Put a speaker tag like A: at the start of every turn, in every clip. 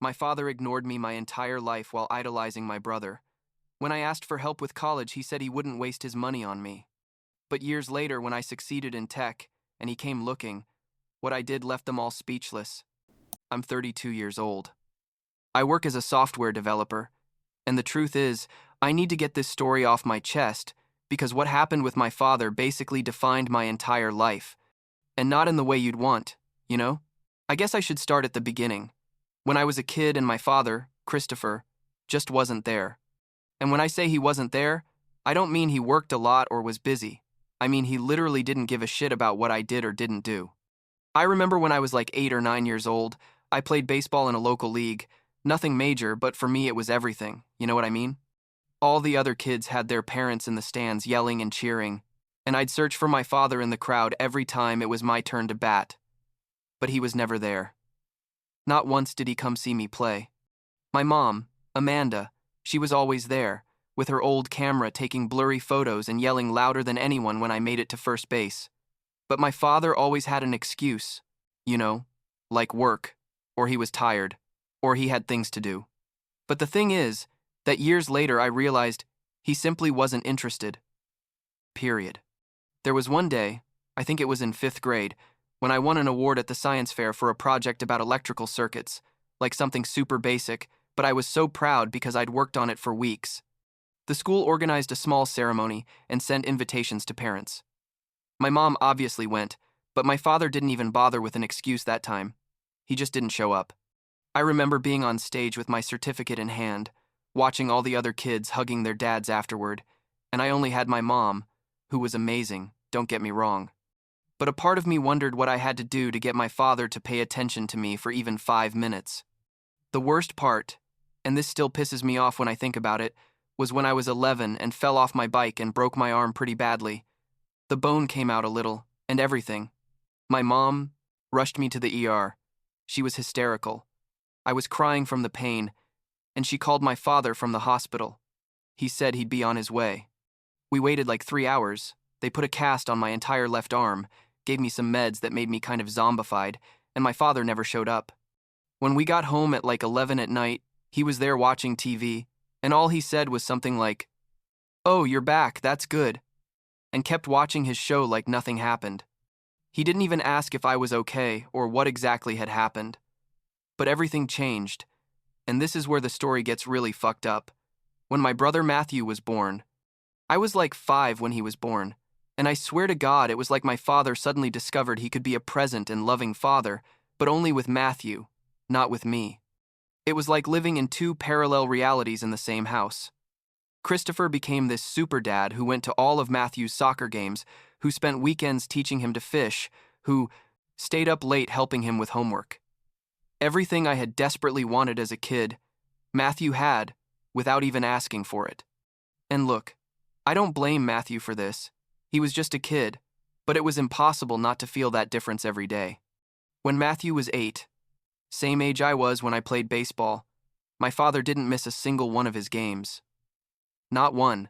A: My father ignored me my entire life while idolizing my brother. When I asked for help with college, he said he wouldn't waste his money on me. But years later, when I succeeded in tech and he came looking, what I did left them all speechless. I'm 32 years old. I work as a software developer, and the truth is, I need to get this story off my chest because what happened with my father basically defined my entire life. And not in the way you'd want, you know? I guess I should start at the beginning. When I was a kid and my father, Christopher, just wasn't there. And when I say he wasn't there, I don't mean he worked a lot or was busy. I mean he literally didn't give a shit about what I did or didn't do. I remember when I was like 8 or 9 years old, I played baseball in a local league. Nothing major, but for me it was everything, you know what I mean? All the other kids had their parents in the stands yelling and cheering, and I'd search for my father in the crowd every time it was my turn to bat. But he was never there. Not once did he come see me play. My mom, Amanda, she was always there, with her old camera taking blurry photos and yelling louder than anyone when I made it to first base. But my father always had an excuse, you know, like work, or he was tired, or he had things to do. But the thing is, that years later I realized he simply wasn't interested. Period. There was one day, I think it was in 5th grade, when I won an award at the science fair for a project about electrical circuits, like something super basic, but I was so proud because I'd worked on it for weeks. The school organized a small ceremony and sent invitations to parents. My mom obviously went, but my father didn't even bother with an excuse that time. He just didn't show up. I remember being on stage with my certificate in hand, watching all the other kids hugging their dads afterward, and I only had my mom, who was amazing, don't get me wrong. But a part of me wondered what I had to do to get my father to pay attention to me for even 5 minutes. The worst part, and this still pisses me off when I think about it, was when I was 11 and fell off my bike and broke my arm pretty badly. The bone came out a little, and everything. My mom rushed me to the ER. She was hysterical. I was crying from the pain, and she called my father from the hospital. He said he'd be on his way. We waited like 3 hours. They put a cast on my entire left arm, gave me some meds that made me kind of zombified, and my father never showed up. When we got home at like 11 at night, he was there watching TV, and all he said was something like, "Oh, you're back, that's good," and kept watching his show like nothing happened. He didn't even ask if I was okay or what exactly had happened. But everything changed, and this is where the story gets really fucked up. When my brother Matthew was born, I was like 5 when he was born, and I swear to God it was like my father suddenly discovered he could be a present and loving father, but only with Matthew, not with me. It was like living in 2 parallel realities in the same house. Christopher became this super dad who went to all of Matthew's soccer games, who spent weekends teaching him to fish, who stayed up late helping him with homework. Everything I had desperately wanted as a kid, Matthew had, without even asking for it. And look, I don't blame Matthew for this. He was just a kid, but it was impossible not to feel that difference every day. When Matthew was 8, same age I was when I played baseball, my father didn't miss a single one of his games. Not one.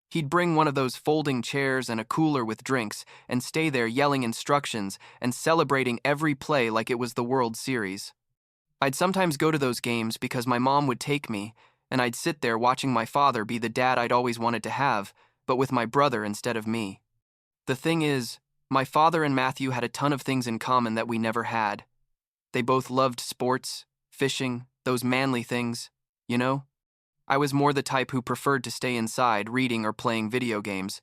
A: He'd bring one of those folding chairs and a cooler with drinks and stay there yelling instructions and celebrating every play like it was the World Series. I'd sometimes go to those games because my mom would take me, and I'd sit there watching my father be the dad I'd always wanted to have, but with my brother instead of me. The thing is, my father and Matthew had a ton of things in common that we never had. They both loved sports, fishing, those manly things, you know? I was more the type who preferred to stay inside reading or playing video games,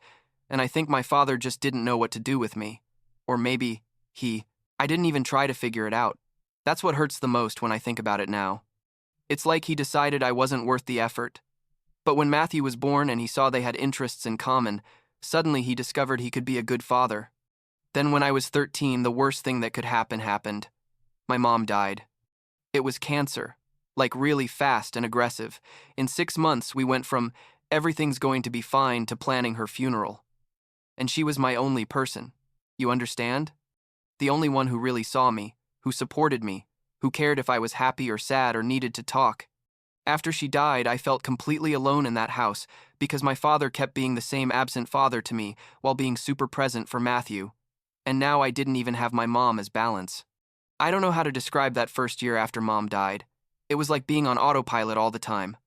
A: and I think my father just didn't know what to do with me. Or maybe I didn't even try to figure it out. That's what hurts the most when I think about it now. It's like he decided I wasn't worth the effort. But when Matthew was born and he saw they had interests in common, suddenly he discovered he could be a good father. Then when I was 13, the worst thing that could happen happened. My mom died. It was cancer, like really fast and aggressive. In 6 months, we went from everything's going to be fine to planning her funeral. And she was my only person. You understand? The only one who really saw me, who supported me, who cared if I was happy or sad or needed to talk. After she died, I felt completely alone in that house because my father kept being the same absent father to me while being super present for Matthew. And now I didn't even have my mom as balance. I don't know how to describe that first year after mom died. It was like being on autopilot all the time.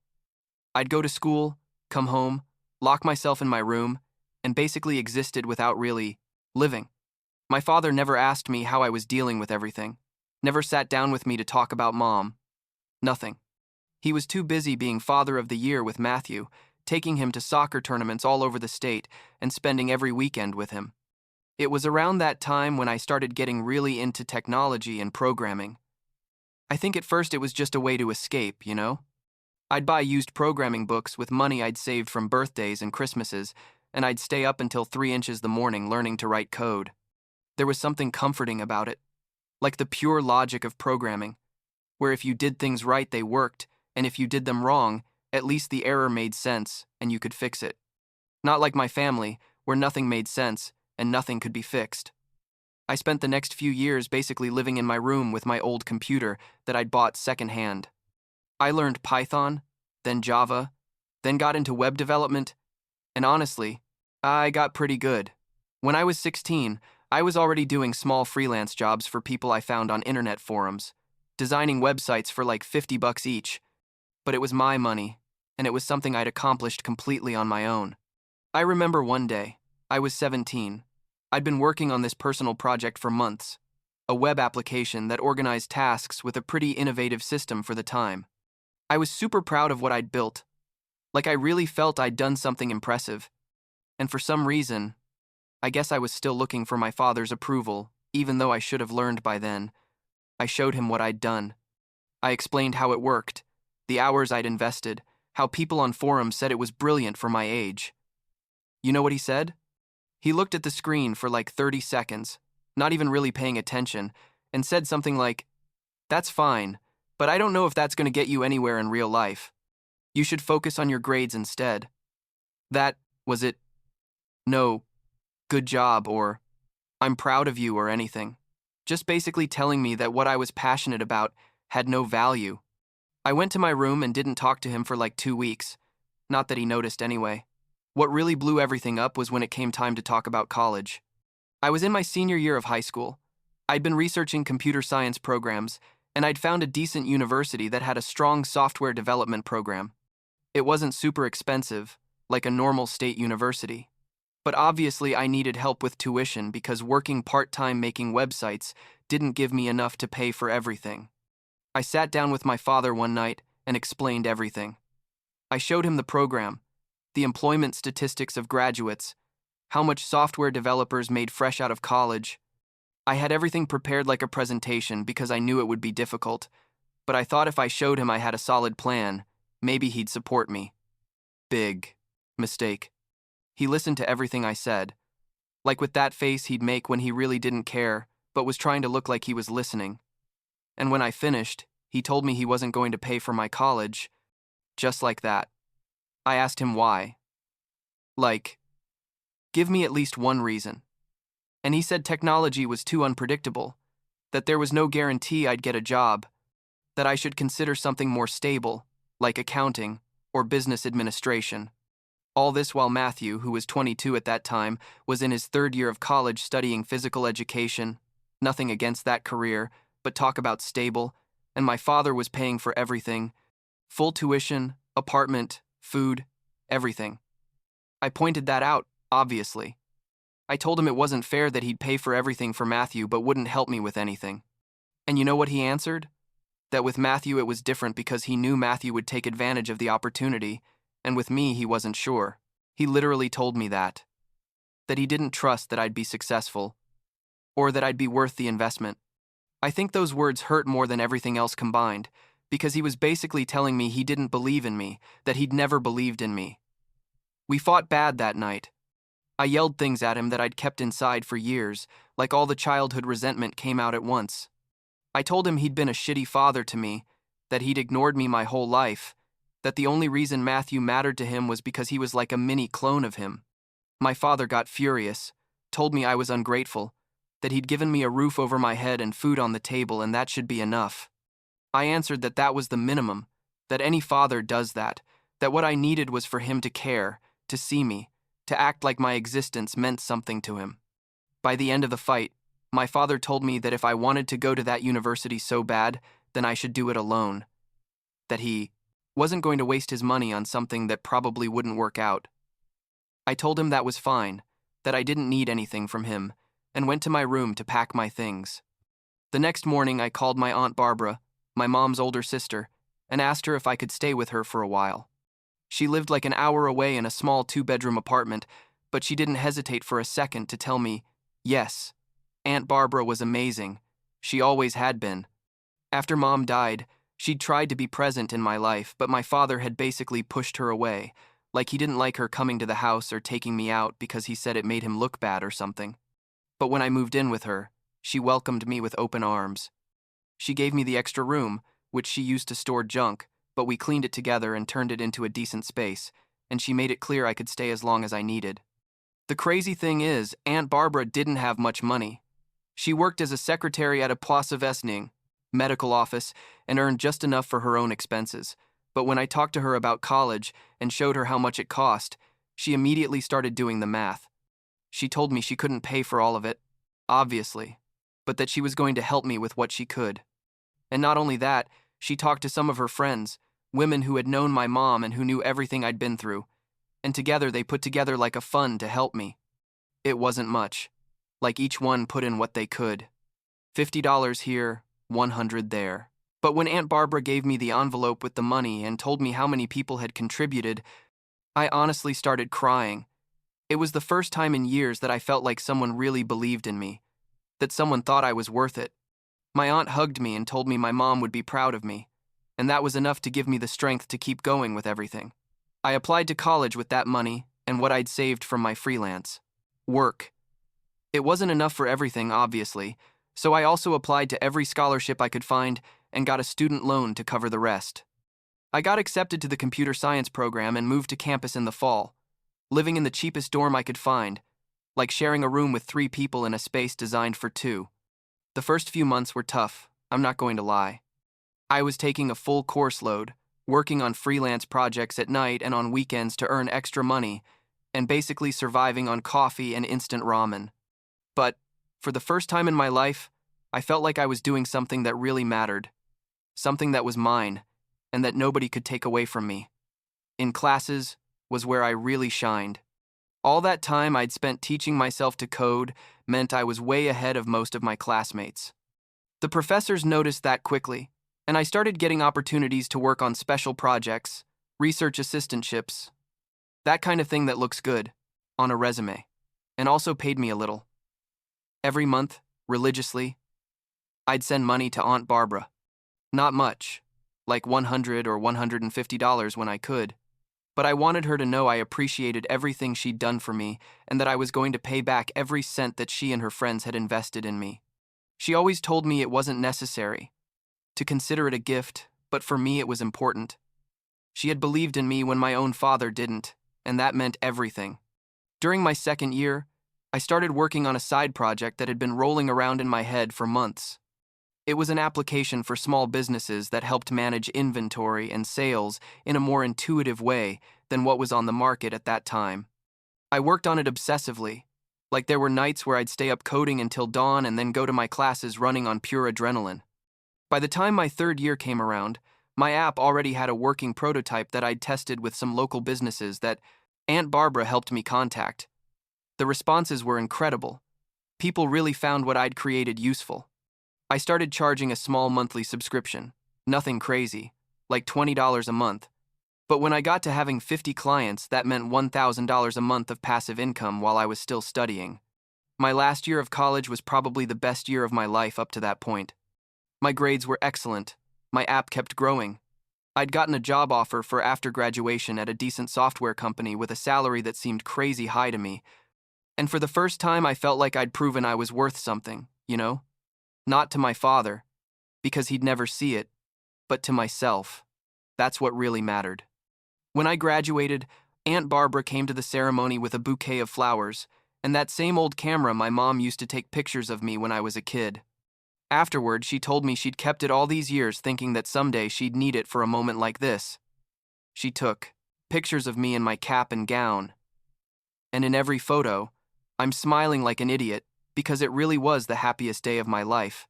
A: I'd go to school, come home, lock myself in my room, and basically existed without really living. My father never asked me how I was dealing with everything, never sat down with me to talk about mom, nothing. He was too busy being father of the year with Matthew, taking him to soccer tournaments all over the state and spending every weekend with him. It was around that time when I started getting really into technology and programming. I think at first it was just a way to escape, you know? I'd buy used programming books with money I'd saved from birthdays and Christmases, and I'd stay up until 3 inches the morning learning to write code. There was something comforting about it, like the pure logic of programming, where if you did things right, they worked, and if you did them wrong, at least the error made sense and you could fix it. Not like my family, where nothing made sense and nothing could be fixed. I spent the next few years basically living in my room with my old computer that I'd bought secondhand. I learned Python, then Java, then got into web development, and honestly, I got pretty good. When I was 16, I was already doing small freelance jobs for people I found on internet forums, designing websites for like $50 each, but it was my money, and it was something I'd accomplished completely on my own. I remember one day, I was 17. I'd been working on this personal project for months, a web application that organized tasks with a pretty innovative system for the time. I was super proud of what I'd built, like I really felt I'd done something impressive, and for some reason, I guess I was still looking for my father's approval, even though I should have learned by then. I showed him what I'd done. I explained how it worked, the hours I'd invested, how people on forums said it was brilliant for my age. You know what he said? He looked at the screen for like 30 seconds, not even really paying attention, and said something like, "That's fine, but I don't know if that's going to get you anywhere in real life. You should focus on your grades instead." That was it. No, "good job," or "I'm proud of you," or anything. Just basically telling me that what I was passionate about had no value. I went to my room and didn't talk to him for like 2 weeks. Not that he noticed anyway. What really blew everything up was when it came time to talk about college. I was in my senior year of high school. I'd been researching computer science programs, and I'd found a decent university that had a strong software development program. It wasn't super expensive, like a normal state university. But obviously I needed help with tuition because working part-time making websites didn't give me enough to pay for everything. I sat down with my father one night and explained everything. I showed him the program, the employment statistics of graduates, how much software developers made fresh out of college. I had everything prepared like a presentation because I knew it would be difficult, but I thought if I showed him I had a solid plan, maybe he'd support me. Big mistake. He listened to everything I said, like with that face he'd make when he really didn't care, but was trying to look like he was listening. And when I finished, he told me he wasn't going to pay for my college, just like that. I asked him why. Like, give me at least one reason. And he said technology was too unpredictable, that there was no guarantee I'd get a job, that I should consider something more stable, like accounting or business administration. All this while Matthew, who was 22 at that time, was in his 3rd year of college studying physical education. Nothing against that career, but talk about stable, and my father was paying for everything. Full tuition, apartment, food, everything. I pointed that out, obviously. I told him it wasn't fair that he'd pay for everything for Matthew but wouldn't help me with anything. And you know what he answered? That with Matthew it was different because he knew Matthew would take advantage of the opportunity, and with me he wasn't sure. He literally told me that he didn't trust that I'd be successful, or that I'd be worth the investment. I think those words hurt more than everything else combined, because he was basically telling me he didn't believe in me, that he'd never believed in me. We fought bad that night. I yelled things at him that I'd kept inside for years, like all the childhood resentment came out at once. I told him he'd been a shitty father to me, that he'd ignored me my whole life, that the only reason Matthew mattered to him was because he was like a mini clone of him. My father got furious, told me I was ungrateful, that he'd given me a roof over my head and food on the table and that should be enough. I answered that that was the minimum, that any father does that what I needed was for him to care, to see me, to act like my existence meant something to him. By the end of the fight, my father told me that if I wanted to go to that university so bad, then I should do it alone. that he wasn't going to waste his money on something that probably wouldn't work out. I told him that was fine, that I didn't need anything from him, and went to my room to pack my things. The next morning, I called my Aunt Barbara, my mom's older sister, and asked her if I could stay with her for a while. She lived like an hour away in a small 2-bedroom apartment, but she didn't hesitate for a second to tell me, yes. Aunt Barbara was amazing. She always had been. After Mom died, she'd tried to be present in my life, but my father had basically pushed her away, like he didn't like her coming to the house or taking me out because he said it made him look bad or something. But when I moved in with her, she welcomed me with open arms. She gave me the extra room, which she used to store junk, but we cleaned it together and turned it into a decent space, and she made it clear I could stay as long as I needed. The crazy thing is, Aunt Barbara didn't have much money. She worked as a secretary at a Placevesning medical office and earned just enough for her own expenses. But when I talked to her about college and showed her how much it cost, she immediately started doing the math. She told me she couldn't pay for all of it, obviously, but that she was going to help me with what she could. And not only that, she talked to some of her friends, women who had known my mom and who knew everything I'd been through, and together they put together like a fund to help me. It wasn't much. Like each one put in what they could. $50 here, $100 there. But when Aunt Barbara gave me the envelope with the money and told me how many people had contributed, I honestly started crying. It was the first time in years that I felt like someone really believed in me, that someone thought I was worth it. My aunt hugged me and told me my mom would be proud of me, and that was enough to give me the strength to keep going with everything. I applied to college with that money and what I'd saved from my freelance work. It wasn't enough for everything, obviously, so I also applied to every scholarship I could find and got a student loan to cover the rest. I got accepted to the computer science program and moved to campus in the fall, living in the cheapest dorm I could find, like sharing a room with 3 people in a space designed for 2. The first few months were tough, I'm not going to lie. I was taking a full course load, working on freelance projects at night and on weekends to earn extra money, and basically surviving on coffee and instant ramen. But, for the first time in my life, I felt like I was doing something that really mattered, something that was mine, and that nobody could take away from me. In classes was where I really shined. All that time I'd spent teaching myself to code meant I was way ahead of most of my classmates. The professors noticed that quickly, and I started getting opportunities to work on special projects, research assistantships, that kind of thing that looks good on a resume, and also paid me a little. Every month, religiously, I'd send money to Aunt Barbara. Not much, like $100 or $150 when I could, but I wanted her to know I appreciated everything she'd done for me and that I was going to pay back every cent that she and her friends had invested in me. She always told me it wasn't necessary to consider it a gift, but for me it was important. She had believed in me when my own father didn't, and that meant everything. During my second year, I started working on a side project that had been rolling around in my head for months. It was an application for small businesses that helped manage inventory and sales in a more intuitive way than what was on the market at that time. I worked on it obsessively, like there were nights where I'd stay up coding until dawn and then go to my classes running on pure adrenaline. By the time my third year came around, my app already had a working prototype that I'd tested with some local businesses that Aunt Barbara helped me contact. The responses were incredible. People really found what I'd created useful. I started charging a small monthly subscription, nothing crazy, like $20 a month. But when I got to having 50 clients, that meant $1,000 a month of passive income while I was still studying. My last year of college was probably the best year of my life up to that point. My grades were excellent. My app kept growing. I'd gotten a job offer for after graduation at a decent software company with a salary that seemed crazy high to me. And for the first time, I felt like I'd proven I was worth something, you know? Not to my father, because he'd never see it, but to myself. That's what really mattered. When I graduated, Aunt Barbara came to the ceremony with a bouquet of flowers, and that same old camera my mom used to take pictures of me when I was a kid. Afterward, she told me she'd kept it all these years thinking that someday she'd need it for a moment like this. She took pictures of me in my cap and gown. And in every photo, I'm smiling like an idiot because it really was the happiest day of my life.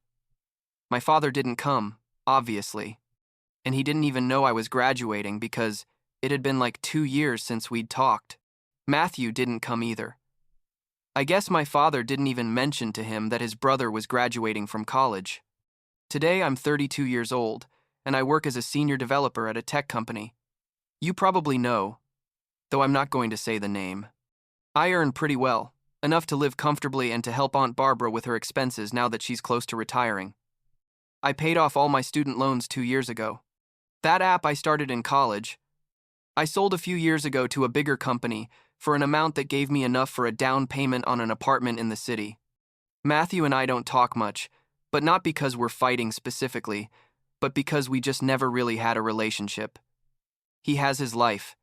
A: My father didn't come, obviously. and he didn't even know I was graduating because it had been like 2 years since we'd talked. Matthew didn't come either. I guess my father didn't even mention to him that his brother was graduating from college. Today I'm 32 years old, and I work as a senior developer at a tech company. You probably know, though I'm not going to say the name. I earn pretty well, enough to live comfortably and to help Aunt Barbara with her expenses now that she's close to retiring. I paid off all my student loans 2 years ago. That app I started in college, I sold a few years ago to a bigger company for an amount that gave me enough for a down payment on an apartment in the city. Matthew and I don't talk much, but not because we're fighting specifically, but because we just never really had a relationship. He has his life.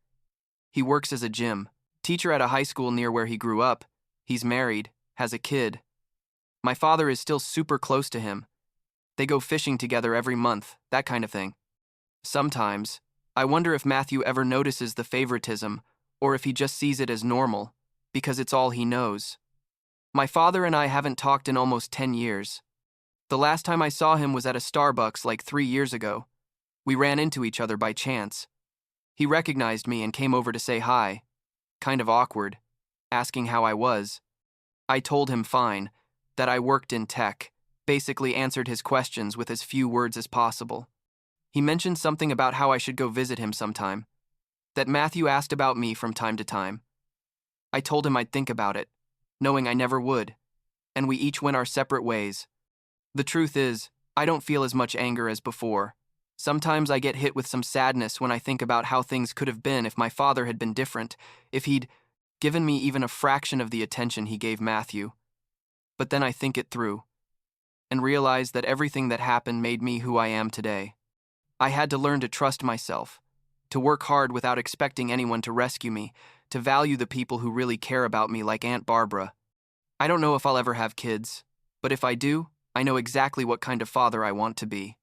A: He works as a gym teacher at a high school near where he grew up. He's married, has a kid. My father is still super close to him. They go fishing together every month, that kind of thing. Sometimes, I wonder if Matthew ever notices the favoritism, or if he just sees it as normal, because it's all he knows. My father and I haven't talked in almost 10 years. The last time I saw him was at a Starbucks like 3 years ago. We ran into each other by chance. He recognized me and came over to say hi. Kind of awkward, asking how I was. I told him fine, that I worked in tech, basically answered his questions with as few words as possible. He mentioned something about how I should go visit him sometime, that Matthew asked about me from time to time. I told him I'd think about it, knowing I never would, and we each went our separate ways. The truth is, I don't feel as much anger as before. Sometimes I get hit with some sadness when I think about how things could have been if my father had been different, if he'd given me even a fraction of the attention he gave Matthew. But then I think it through, and realize that everything that happened made me who I am today. I had to learn to trust myself, to work hard without expecting anyone to rescue me, to value the people who really care about me like Aunt Barbara. I don't know if I'll ever have kids, but if I do, I know exactly what kind of father I want to be.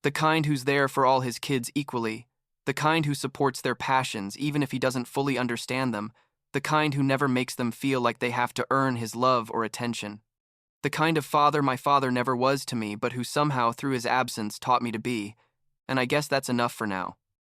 A: The kind who's there for all his kids equally, the kind who supports their passions even if he doesn't fully understand them, the kind who never makes them feel like they have to earn his love or attention. The kind of father my father never was to me, but who somehow through his absence taught me to be, and I guess that's enough for now.